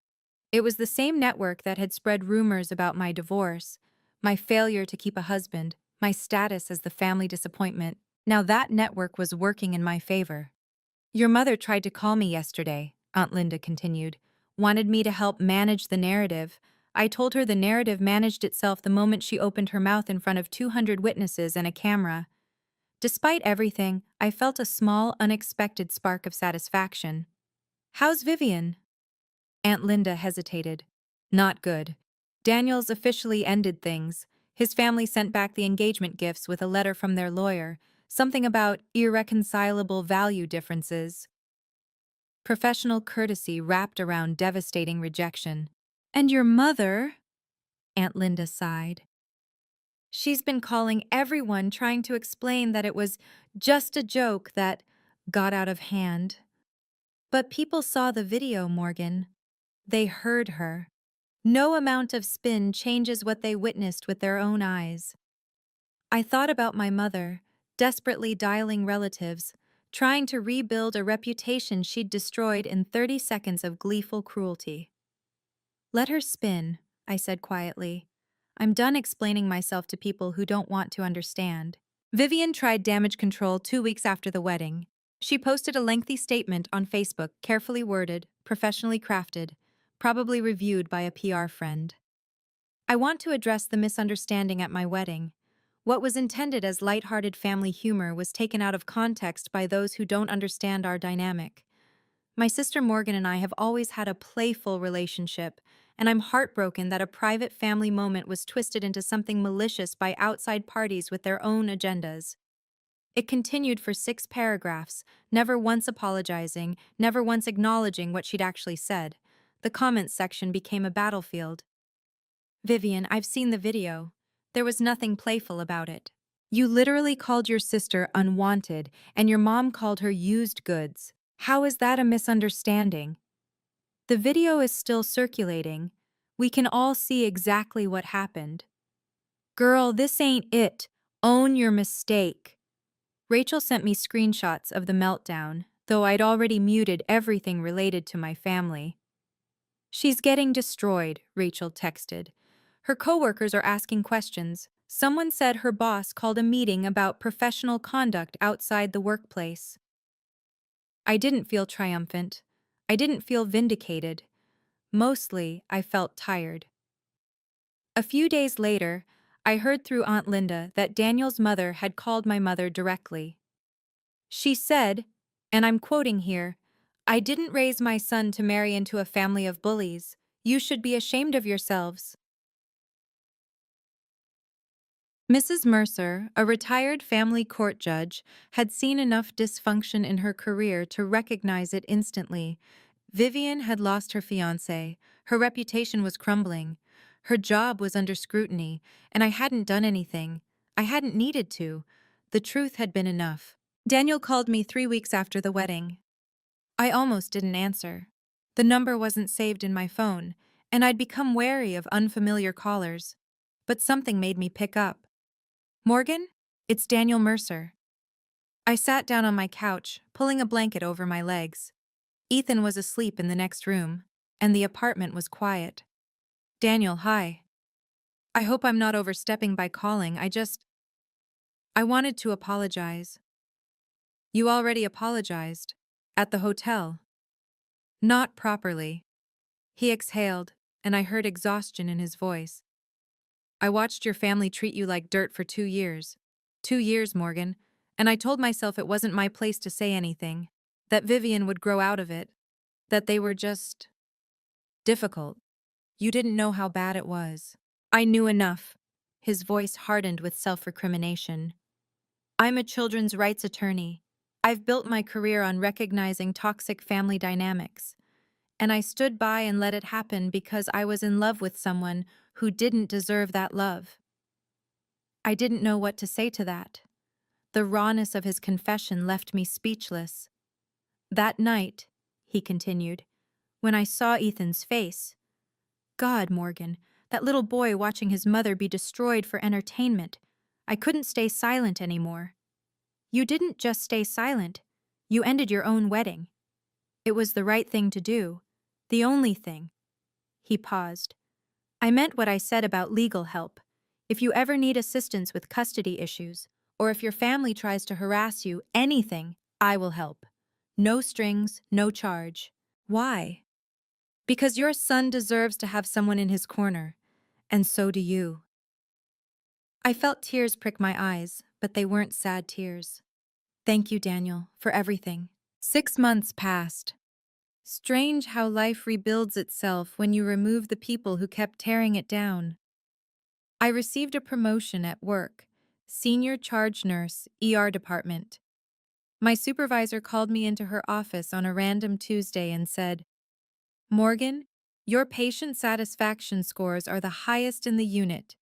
It was the same network that had spread rumors about my divorce, my failure to keep a husband, my status as the family disappointment. Now that network was working in my favor. "Your mother tried to call me yesterday," Aunt Linda continued, "wanted me to help manage the narrative. I told her the narrative managed itself the moment she opened her mouth in front of 200 witnesses and a camera. Despite everything, I felt a small, unexpected spark of satisfaction. "How's Vivian?" Aunt Linda hesitated. "Not good. Daniel's officially ended things. His family sent back the engagement gifts with a letter from their lawyer, something about irreconcilable value differences. Professional courtesy wrapped around devastating rejection." "And your mother?" Aunt Linda sighed. "She's been calling everyone, trying to explain that it was just a joke that got out of hand. But people saw the video, Morgan. They heard her. No amount of spin changes what they witnessed with their own eyes." I thought about my mother, desperately dialing relatives, trying to rebuild a reputation she'd destroyed in 30 seconds of gleeful cruelty. "Let her spin," I said quietly. "I'm done explaining myself to people who don't want to understand." Vivian tried damage control 2 weeks after the wedding. She posted a lengthy statement on Facebook, carefully worded, professionally crafted. probably reviewed by a PR friend. I want to address the misunderstanding at my wedding. What was intended as lighthearted family humor was taken out of context by those who don't understand our dynamic. My sister Morgan and I have always had a playful relationship, and I'm heartbroken that a private family moment was twisted into something malicious by outside parties with their own agendas. It continued for 6 paragraphs, never once apologizing, never once acknowledging what she'd actually said. The comments section became a battlefield. Vivian, I've seen the video. There was nothing playful about it. You literally called your sister unwanted, and your mom called her used goods. How is that a misunderstanding? The video is still circulating. We can all see exactly what happened. Girl, this ain't it. Own your mistake. Rachel sent me screenshots of the meltdown, though I'd already muted everything related to my family. She's getting destroyed, Rachel texted. Her coworkers are asking questions. Someone said her boss called a meeting about professional conduct outside the workplace. I didn't feel triumphant. I didn't feel vindicated. Mostly, I felt tired. A few days later, I heard through Aunt Linda that Daniel's mother had called my mother directly. She said, and I'm quoting here, "I didn't raise my son to marry into a family of bullies. You should be ashamed of yourselves." Mrs. Mercer, a retired family court judge, had seen enough dysfunction in her career to recognize it instantly. Vivian had lost her fiancé, her reputation was crumbling, her job was under scrutiny, and I hadn't done anything. I hadn't needed to. The truth had been enough. Daniel called me 3 weeks after the wedding. I almost didn't answer. The number wasn't saved in my phone, and I'd become wary of unfamiliar callers. But something made me pick up. Morgan, it's Daniel Mercer. I sat down on my couch, pulling a blanket over my legs. Ethan was asleep in the next room, and the apartment was quiet. Daniel, hi. I hope I'm not overstepping by calling, I wanted to apologize. You already apologized. At the hotel. Not properly. He exhaled, and I heard exhaustion in his voice. I watched your family treat you like dirt for 2 years. 2 years, Morgan, and I told myself it wasn't my place to say anything, that Vivian would grow out of it, that they were just difficult. You didn't know how bad it was. I knew enough. His voice hardened with self-recrimination. I'm a children's rights attorney. I've built my career on recognizing toxic family dynamics, and I stood by and let it happen because I was in love with someone who didn't deserve that love. I didn't know what to say to that. The rawness of his confession left me speechless. That night, he continued, when I saw Ethan's face, God, Morgan, that little boy watching his mother be destroyed for entertainment, I couldn't stay silent anymore. You didn't just stay silent, you ended your own wedding. It was the right thing to do, the only thing. He paused. I meant what I said about legal help. If you ever need assistance with custody issues, or if your family tries to harass you, anything, I will help. No strings, no charge. Why? Because your son deserves to have someone in his corner, and so do you. I felt tears prick my eyes, but they weren't sad tears. Thank you, Daniel, for everything. 6 months passed. Strange how life rebuilds itself when you remove the people who kept tearing it down. I received a promotion at work, senior charge nurse, ER department. My supervisor called me into her office on a random Tuesday and said, Morgan, your patient satisfaction scores are the highest in the unit.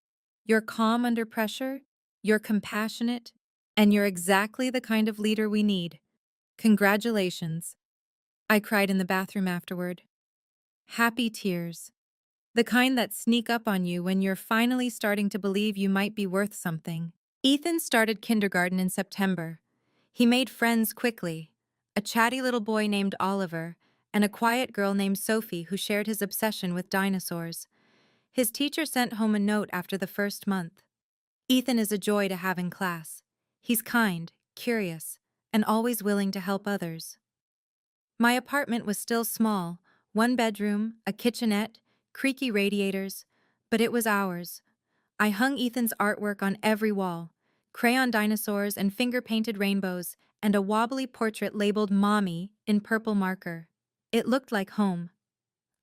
You're calm under pressure, you're compassionate, and you're exactly the kind of leader we need. Congratulations. I cried in the bathroom afterward. Happy tears. The kind that sneak up on you when you're finally starting to believe you might be worth something. Ethan started kindergarten in September. He made friends quickly, a chatty little boy named Oliver, and a quiet girl named Sophie who shared his obsession with dinosaurs. His teacher sent home a note after the first month. Ethan is a joy to have in class. He's kind, curious, and always willing to help others. My apartment was still small, One bedroom, a kitchenette, creaky radiators, but it was ours. I hung Ethan's artwork on every wall, crayon dinosaurs and finger-painted rainbows, and a wobbly portrait labeled Mommy in purple marker. It looked like home.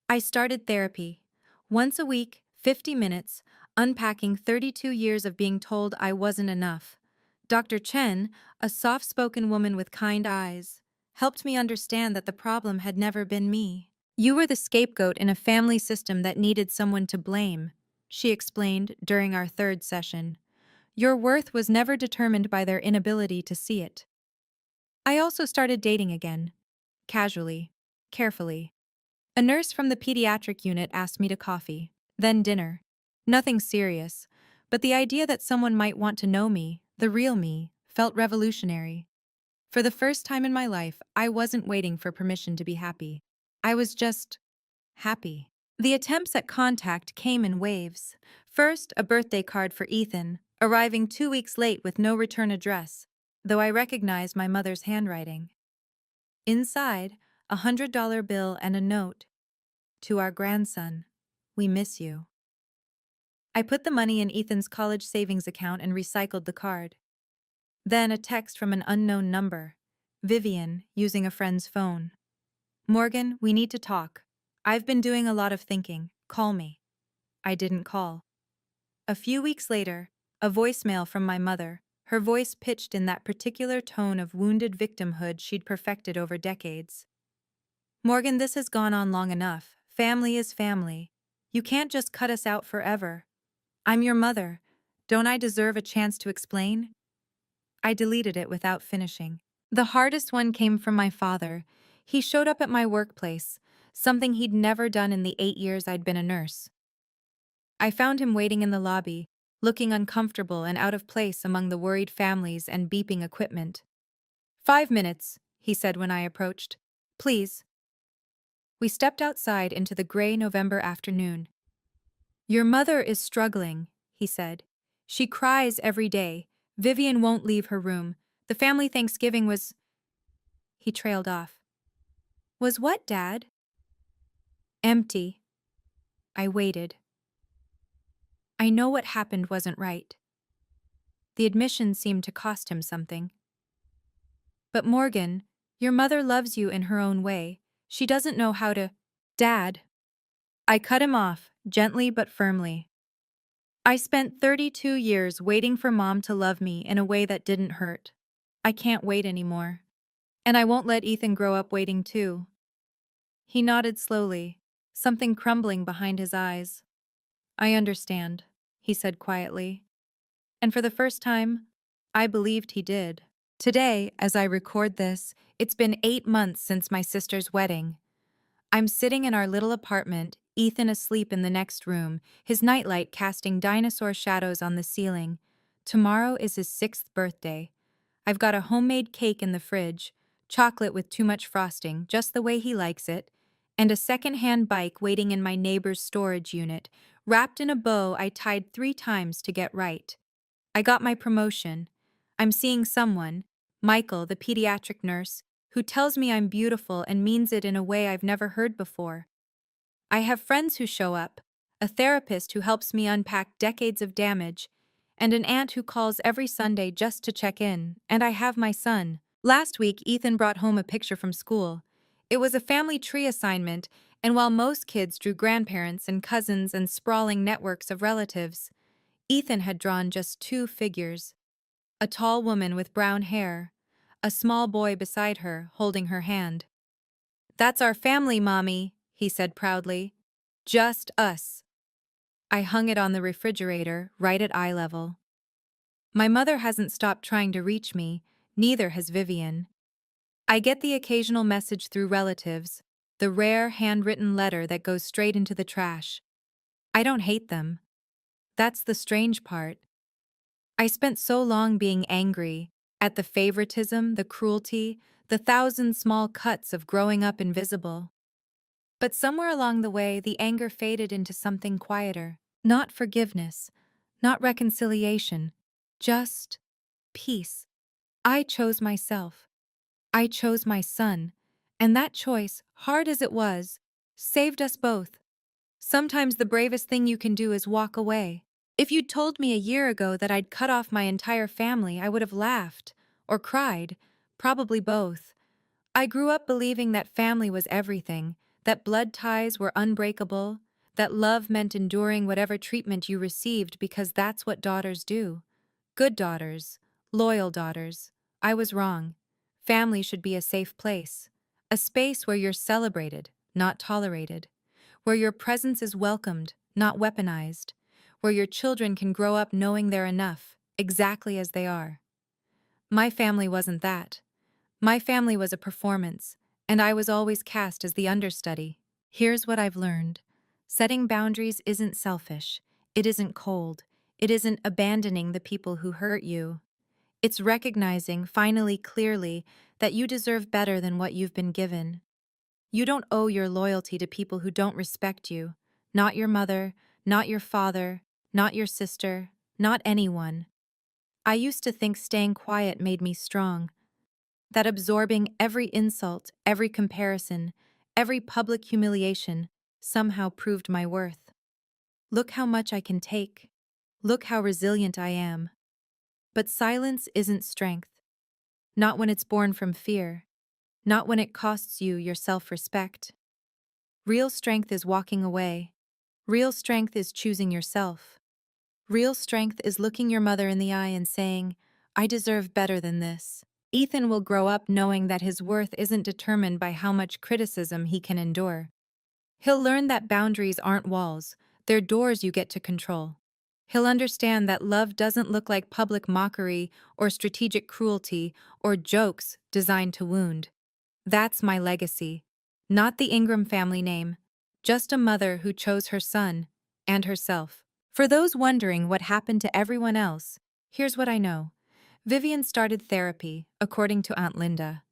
I started therapy. Once a week, 50 minutes, unpacking 32 years of being told I wasn't enough. Dr. Chen, a soft-spoken woman with kind eyes, helped me understand that the problem had never been me. You were the scapegoat in a family system that needed someone to blame, she explained during our third session. Your worth was never determined by their inability to see it. I also started dating again. Casually. Carefully. A nurse from the pediatric unit asked me to coffee, then dinner. Nothing serious, but the idea that someone might want to know me, the real me, felt revolutionary. For the first time in my life, I wasn't waiting for permission to be happy. I was just happy. The attempts at contact came in waves. First, a birthday card for Ethan, arriving 2 weeks late with no return address, though I recognized my mother's handwriting. Inside, $100 bill and a note. To our grandson, we miss you. I put the money in Ethan's college savings account and recycled the card. Then a text from an unknown number. Vivian, using a friend's phone. Morgan, we need to talk. I've been doing a lot of thinking. Call me. I didn't call. A few weeks later, a voicemail from my mother, her voice pitched in that particular tone of wounded victimhood she'd perfected over decades. Morgan, this has gone on long enough. Family is family. You can't just cut us out forever. I'm your mother. Don't I deserve a chance to explain? I deleted it without finishing. The hardest one came from my father. He showed up at my workplace, something he'd never done in the 8 years I'd been a nurse. I found him waiting in the lobby, looking uncomfortable and out of place among the worried families and beeping equipment. 5 minutes, he said when I approached. Please. We stepped outside into the gray November afternoon. Your mother is struggling, he said. She cries every day. Vivian won't leave her room. The family Thanksgiving was... He trailed off. Was what, Dad? Empty. I waited. I know what happened wasn't right. The admission seemed to cost him something. But Morgan, your mother loves you in her own way. She doesn't know how to... Dad. I cut him off, gently but firmly. I spent 32 years waiting for Mom to love me in a way that didn't hurt. I can't wait anymore. And I won't let Ethan grow up waiting too. He nodded slowly, something crumbling behind his eyes. I understand, he said quietly. And for the first time, I believed he did. Today, as I record this, it's been 8 months since my sister's wedding. I'm sitting in our little apartment, Ethan asleep in the next room, his nightlight casting dinosaur shadows on the ceiling. Tomorrow is his 6th birthday. I've got a homemade cake in the fridge, chocolate with too much frosting, just the way he likes it, and a second-hand bike waiting in my neighbor's storage unit, wrapped in a bow I tied 3 times to get right. I got my promotion. I'm seeing someone, Michael, the pediatric nurse, who tells me I'm beautiful and means it in a way I've never heard before. I have friends who show up, a therapist who helps me unpack decades of damage, and an aunt who calls every Sunday just to check in, and I have my son. Last week, Ethan brought home a picture from school. It was a family tree assignment, and while most kids drew grandparents and cousins and sprawling networks of relatives, Ethan had drawn just 2 figures. A tall woman with brown hair, a small boy beside her, holding her hand. That's our family, Mommy, he said proudly. Just us. I hung it on the refrigerator, right at eye level. My mother hasn't stopped trying to reach me, neither has Vivian. I get the occasional message through relatives, the rare handwritten letter that goes straight into the trash. I don't hate them. That's the strange part. I spent so long being angry at the favoritism, the cruelty, the 1,000 small cuts of growing up invisible. But somewhere along the way, the anger faded into something quieter. Not forgiveness, not reconciliation, just peace. I chose myself. I chose my son. And that choice, hard as it was, Saved us both. Sometimes the bravest thing you can do is walk away. If you'd told me a year ago that I'd cut off my entire family, I would have laughed. Or cried. Probably both. I grew up believing that family was everything, that blood ties were unbreakable, that love meant enduring whatever treatment you received because that's what daughters do. Good daughters. Loyal daughters. I was wrong. Family should be a safe place. A space where you're celebrated, not tolerated. Where your presence is welcomed, not weaponized. Where your children can grow up knowing they're enough, exactly as they are. My family wasn't that. My family was a performance, and I was always cast as the understudy. Here's what I've learned. Setting boundaries isn't selfish. It isn't cold. It isn't abandoning the people who hurt you. It's recognizing, finally clearly, that you deserve better than what you've been given. You don't owe your loyalty to people who don't respect you. Not your mother, not your father, not your sister, not anyone. I used to think staying quiet made me strong. That absorbing every insult, every comparison, every public humiliation somehow proved my worth. Look how much I can take. Look how resilient I am. But silence isn't strength. Not when it's born from fear. Not when it costs you your self-respect. Real strength is walking away. Real strength is choosing yourself. Real strength is looking your mother in the eye and saying, I deserve better than this. Ethan will grow up knowing that his worth isn't determined by how much criticism he can endure. He'll learn that boundaries aren't walls, they're doors you get to control. He'll understand that love doesn't look like public mockery or strategic cruelty or jokes designed to wound. That's my legacy. Not the Ingram family name, just a mother who chose her son and herself. For those wondering what happened to everyone else, here's what I know. Vivian started therapy, according to Aunt Linda.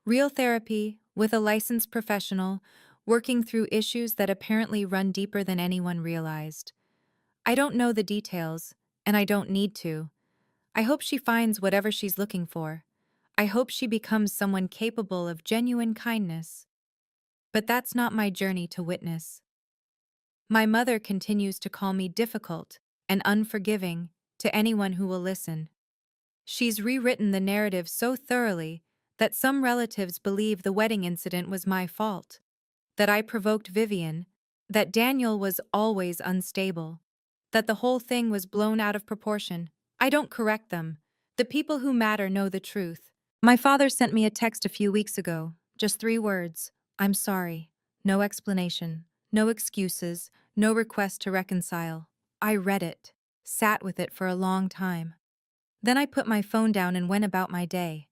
Real therapy, with a licensed professional, working through issues that apparently run deeper than anyone realized. I don't know the details, and I don't need to. I hope she finds whatever she's looking for. I hope she becomes someone capable of genuine kindness. But that's not my journey to witness. My mother continues to call me difficult and unforgiving to anyone who will listen. She's rewritten the narrative so thoroughly that some relatives believe the wedding incident was my fault, that I provoked Vivian, that Daniel was always unstable, that the whole thing was blown out of proportion. I don't correct them. The people who matter know the truth. My father sent me a text a few weeks ago, just 3 words. I'm sorry. No explanation, no excuses, no request to reconcile. I read it, sat with it for a long time. Then I put my phone down and went about my day.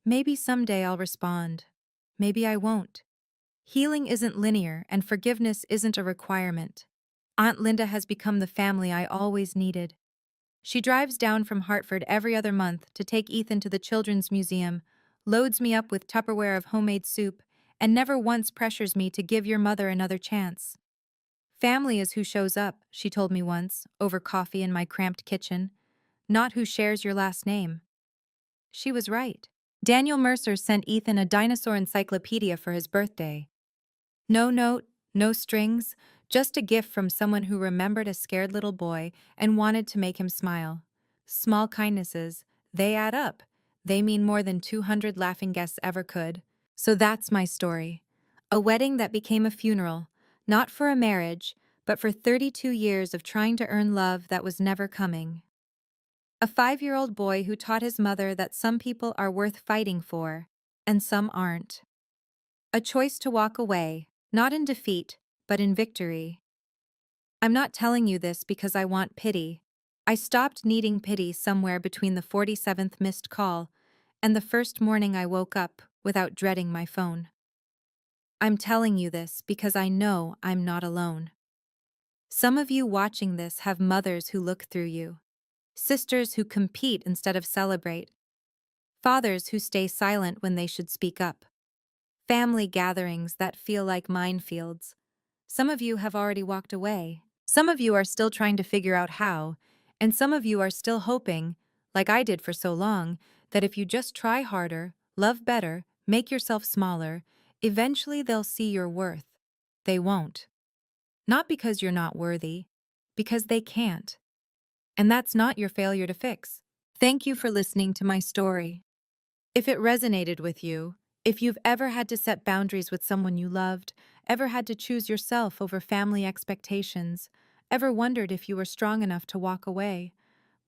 Maybe someday I'll respond. Maybe I won't. Healing isn't linear and forgiveness isn't a requirement. Aunt Linda has become the family I always needed. She drives down from Hartford every other month to take Ethan to the Children's Museum, loads me up with Tupperware of homemade soup, and never once pressures me to give your mother another chance. Family is who shows up, she told me once, over coffee in my cramped kitchen, not who shares your last name. She was right. Daniel Mercer sent Ethan a dinosaur encyclopedia for his birthday. No note, no strings, just a gift from someone who remembered a scared little boy and wanted to make him smile. Small kindnesses, they add up. They mean more than 200 laughing guests ever could. So that's my story. A wedding that became a funeral, not for a marriage, but for 32 years of trying to earn love that was never coming. A 5-year-old boy who taught his mother that some people are worth fighting for, and some aren't. A choice to walk away, not in defeat, but in victory. I'm not telling you this because I want pity. I stopped needing pity somewhere between the 47th missed call and the first morning I woke up without dreading my phone. I'm telling you this because I know I'm not alone. Some of you watching this have mothers who look through you, sisters who compete instead of celebrate, fathers who stay silent when they should speak up, family gatherings that feel like minefields. Some of you have already walked away. Some of you are still trying to figure out how, and some of you are still hoping, like I did for so long, that if you just try harder, love better, make yourself smaller, eventually they'll see your worth. They won't. Not because you're not worthy, because they can't. And that's not your failure to fix. Thank you for listening to my story. If it resonated with you, if you've ever had to set boundaries with someone you loved, ever had to choose yourself over family expectations, ever wondered if you were strong enough to walk away,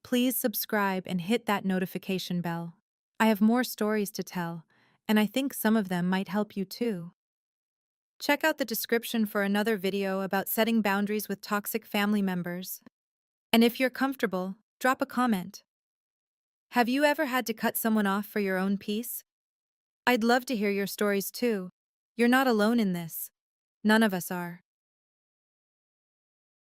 please subscribe and hit that notification bell. I have more stories to tell, and I think some of them might help you too. Check out the description for another video about setting boundaries with toxic family members. And if you're comfortable, drop a comment. Have you ever had to cut someone off for your own peace? I'd love to hear your stories too. You're not alone in this. None of us are.